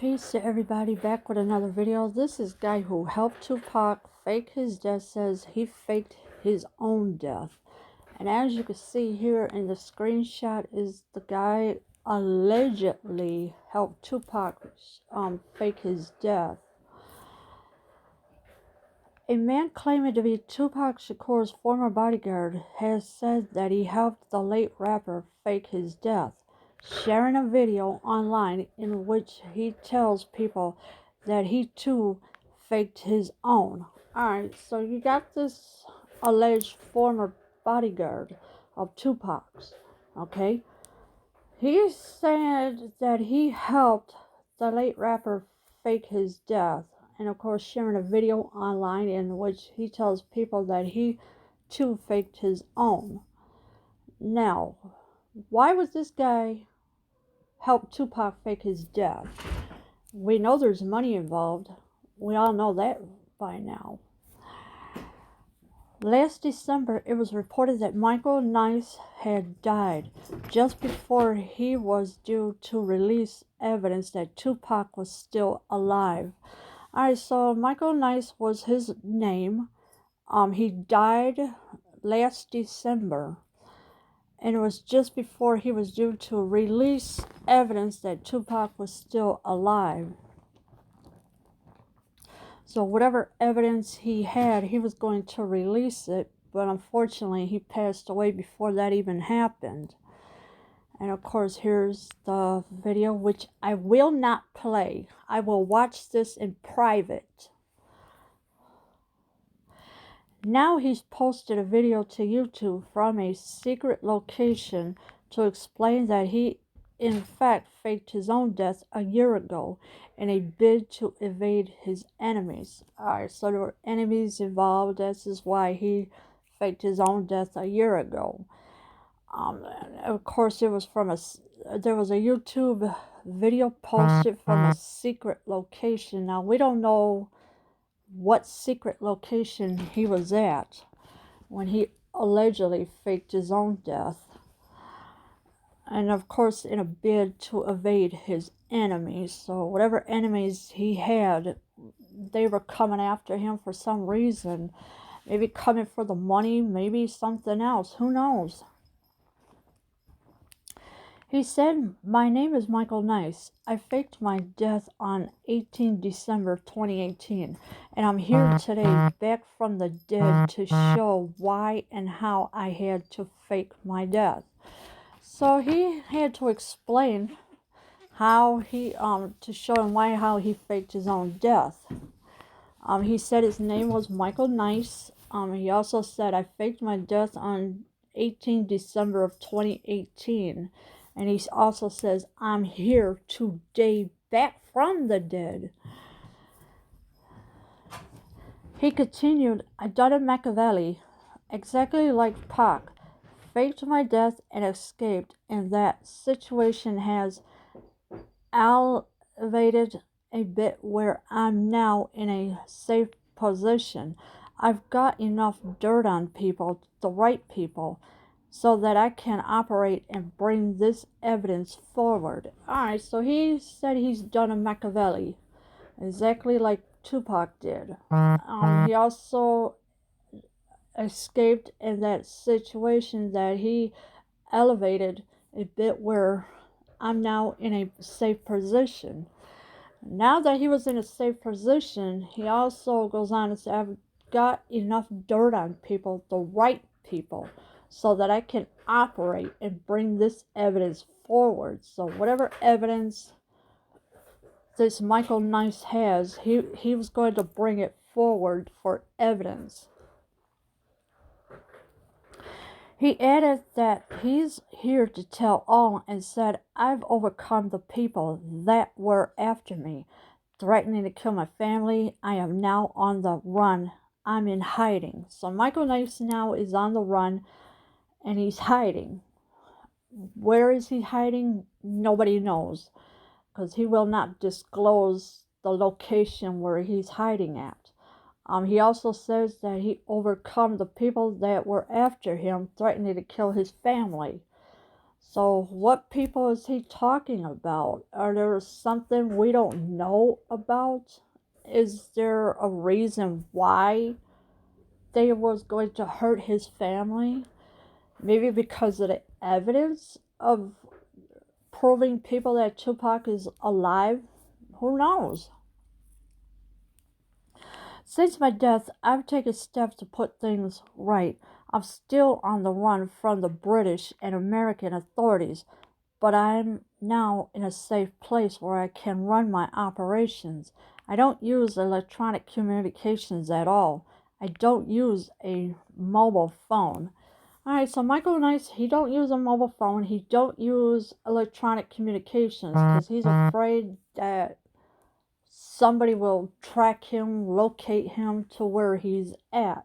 Peace to everybody, back with another video. This is guy who helped Tupac fake his death, says he faked his own death. And as you can see here in the screenshot is the guy allegedly helped Tupac fake his death. A man claiming to be Tupac Shakur's former bodyguard has said that he helped the late rapper fake his death, sharing a video online in which he tells people that he too faked his own. Alright, so you got this alleged former bodyguard of Tupac's, okay? He said that he helped the late rapper fake his death, and of course sharing a video online in which he tells people that he too faked his own. Now, why would this guy help Tupac fake his death? We know there's money involved. We all know that by now. Last December, it was reported that Michael Nice had died just before he was due to release evidence that Tupac was still alive. Alright, so Michael Nice was his name. He died last December, and it was just before he was due to release evidence that Tupac was still alive. So whatever evidence he had, he was going to release it, but unfortunately he passed away before that even happened. And of course, here's the video, which I will not play. I will watch this in private. Now he's posted a video to YouTube from a secret location to explain that he in fact faked his own death a year ago in a bid to evade his enemies. Alright, so there were enemies involved. This is why he faked his own death a year ago. Of course, there was a YouTube video posted from a secret location. Now, we don't know what secret location he was at when he allegedly faked his own death. And of course, in a bid to evade his enemies. So whatever enemies he had, they were coming after him for some reason. Maybe coming for the money, maybe something else. Who knows? He said, "My name is Michael Nice. I faked my death on 18 December 2018, and I'm here today back from the dead to show why and how I had to fake my death." So he had to explain how he, to show him how he faked his own death. He said his name was Michael Nice. He also said, "I faked my death on 18 December of 2018. And he also says, "I'm here today back from the dead." He continued, "I died of Machiavelli, exactly like Pac, faked my death and escaped, and that situation has elevated a bit where I'm now in a safe position. I've got enough dirt on people, the right people, so that I can operate and bring this evidence forward." Alright, so he said he's done a Machiavelli, exactly like Tupac did. He also escaped in that situation that he elevated a bit where I'm now in a safe position. Now that he was in a safe position, he also goes on to say, "I've got enough dirt on people, the right people, so that I can operate and bring this evidence forward." So whatever evidence this Michael Nice has, he was going to bring it forward for evidence. He added that he's here to tell all and said, "I've overcome the people that were after me, threatening to kill my family. I am now on the run. I'm in hiding." So Michael Nice now is on the run and he's hiding. Where is he hiding? Nobody knows, because he will not disclose the location where he's hiding at. He also says that he overcome the people that were after him, threatening to kill his family. So, what people is he talking about? Are there something we don't know about? Is there a reason why they was going to hurt his family? Maybe because of the evidence of proving people that Tupac is alive? Who knows? Since my death, I've taken steps to put things right. I'm still on the run from the British and American authorities, but I'm now in a safe place where I can run my operations. I don't use electronic communications at all. I don't use a mobile phone. All right, so Michael Nice, he don't use a mobile phone. He don't use electronic communications because he's afraid that somebody will track him, locate him to where he's at.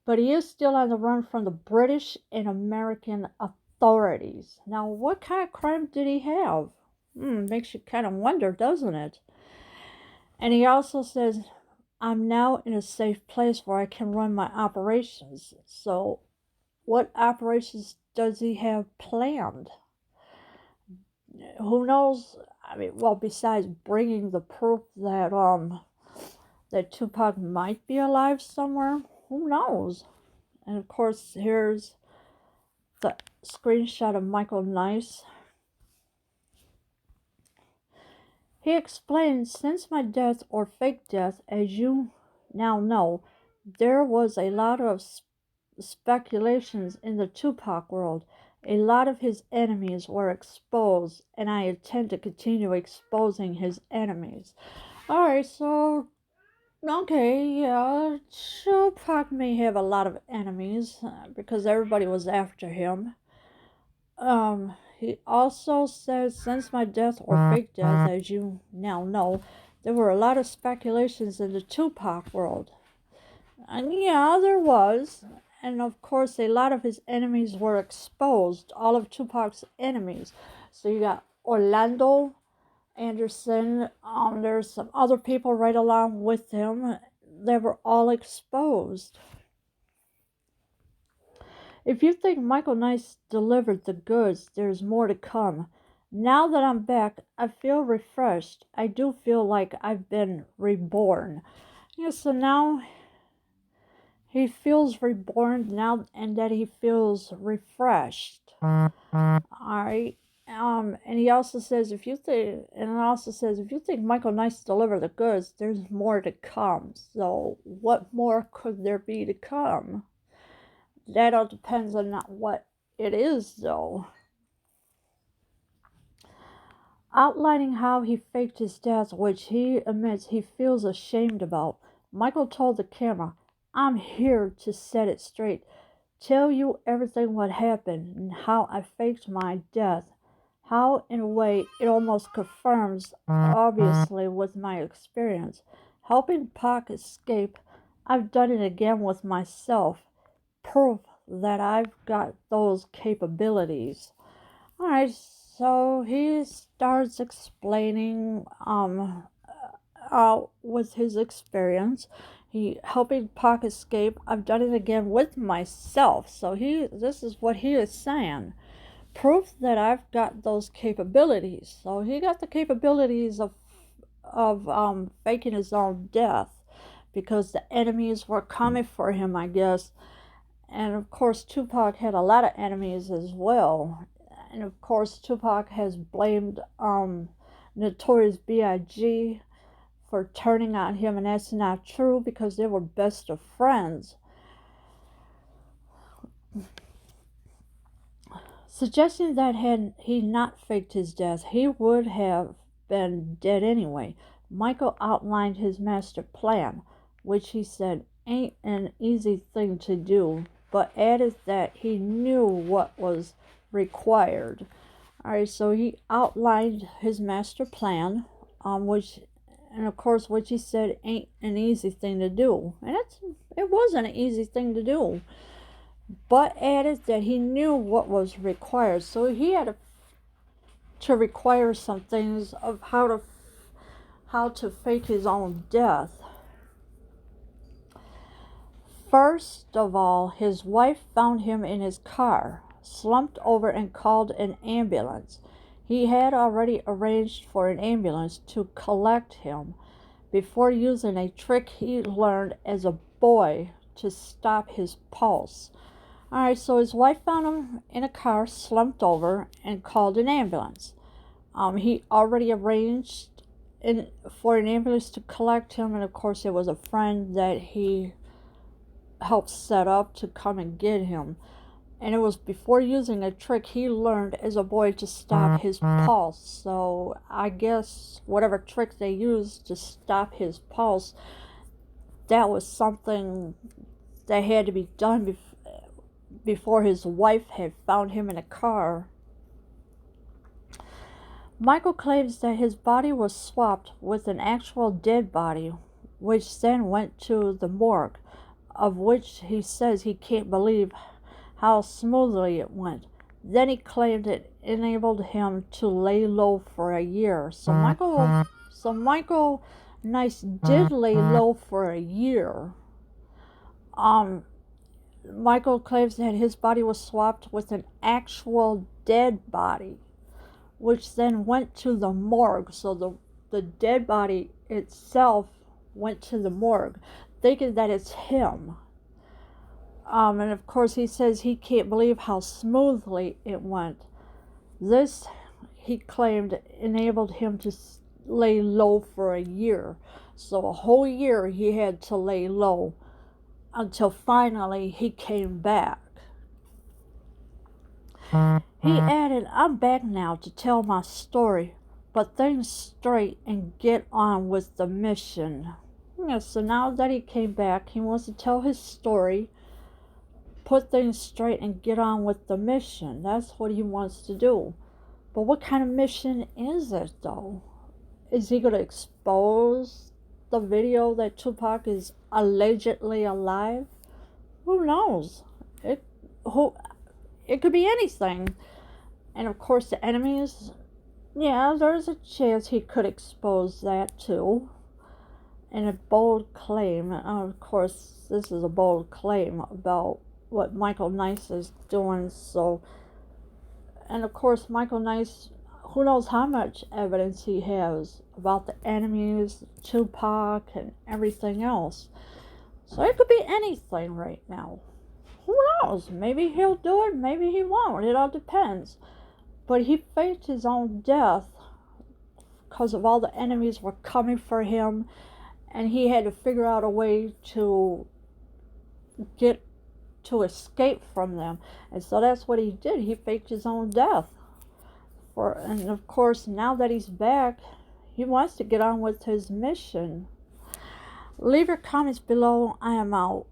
But he is still on the run from the British and American authorities. Now, what kind of crime did he have? Makes you kind of wonder, doesn't it? And he also says, I'm now in a safe place where I can run my operations. So, what operations does he have planned? Who knows? I mean, well, besides bringing the proof that Tupac might be alive somewhere, who knows? And of course, here's the screenshot of Michael Nice. He explained, since my death or fake death, as you now know, there was a lot of speculations in the Tupac world. A lot of his enemies were exposed, and I intend to continue exposing his enemies. Alright, so, okay, yeah, Tupac may have a lot of enemies because everybody was after him. He also says, since my death or fake death, as you now know, there were a lot of speculations in the Tupac world. And yeah, there was. And of course, a lot of his enemies were exposed, all of Tupac's enemies. So you got Orlando Anderson, there's some other people right along with him. They were all exposed. If you think Michael Nice delivered the goods, there's more to come. Now that I'm back, I feel refreshed. I do feel like I've been reborn. Yeah, so now he feels reborn now and that he feels refreshed. Alright. And he also says if you think Michael Nice delivered the goods, there's more to come. So what more could there be to come? That all depends on what it is, though. Outlining how he faked his death, which he admits he feels ashamed about, Michael told the camera, I'm here to set it straight, tell you everything what happened and how I faked my death. How, in a way, it almost confirms, obviously, with my experience. Helping Pac escape, I've done it again with myself. Proof that I've got those capabilities. Alright, so he starts explaining with his experience. He helping Pac escape. I've done it again with myself. So this is what he is saying. Proof that I've got those capabilities. So he got the capabilities of faking his own death because the enemies were coming for him, I guess. And of course, Tupac had a lot of enemies as well. And of course, Tupac has blamed Notorious B.I.G. for turning on him, and that's not true because they were best of friends. Suggesting that had he not faked his death, he would have been dead anyway. Michael outlined his master plan, which he said ain't an easy thing to do, but added that he knew what was required. Alright, so he outlined his master plan, which he said ain't an easy thing to do. And it wasn't an easy thing to do, but added that he knew what was required. So he had to require some things of how to fake his own death. First of all, his wife found him in his car. slumped over and called an ambulance. He had already arranged for an ambulance to collect him before using a trick he learned as a boy to stop his pulse. Alright, so his wife found him in a car, slumped over, and called an ambulance. He already arranged for an ambulance to collect him, and of course, it was a friend that he helped set up to come and get him. And it was before using a trick he learned as a boy to stop his pulse. So I guess whatever trick they used to stop his pulse, that was something that had to be done before his wife had found him in a car. Michael claims that his body was swapped with an actual dead body, which then went to the morgue, of which he says he can't believe how smoothly it went. Then he claimed it enabled him to lay low for a year. So Michael Nice did lay low for a year. Michael claims that his body was swapped with an actual dead body, which then went to the morgue. So the dead body itself went to the morgue, thinking that it's him. And of course, he says he can't believe how smoothly it went. This, he claimed, enabled him to lay low for a year. So a whole year he had to lay low until finally he came back. He added, "I'm back now to tell my story, but things straight and get on with the mission." Yeah, so now that he came back, he wants to tell his story, put things straight, and get on with the mission. That's what he wants to do. But what kind of mission is it, though? Is he going to expose the video that Tupac is allegedly alive? Who knows? It could be anything. And of course, the enemies, yeah, there's a chance he could expose that too. And a bold claim, and of course, this is a bold claim about what Michael Nice is doing. So, and of course, Michael Nice, who knows how much evidence he has about the enemies, Tupac, and everything else. So it could be anything right now. Who knows? Maybe he'll do it, maybe he won't. It all depends. But he faked his own death because of all the enemies were coming for him, and he had to figure out a way to escape from them. And so that's what he did. He faked his own death. And of course, now that he's back, he wants to get on with his mission. Leave your comments below. I am out.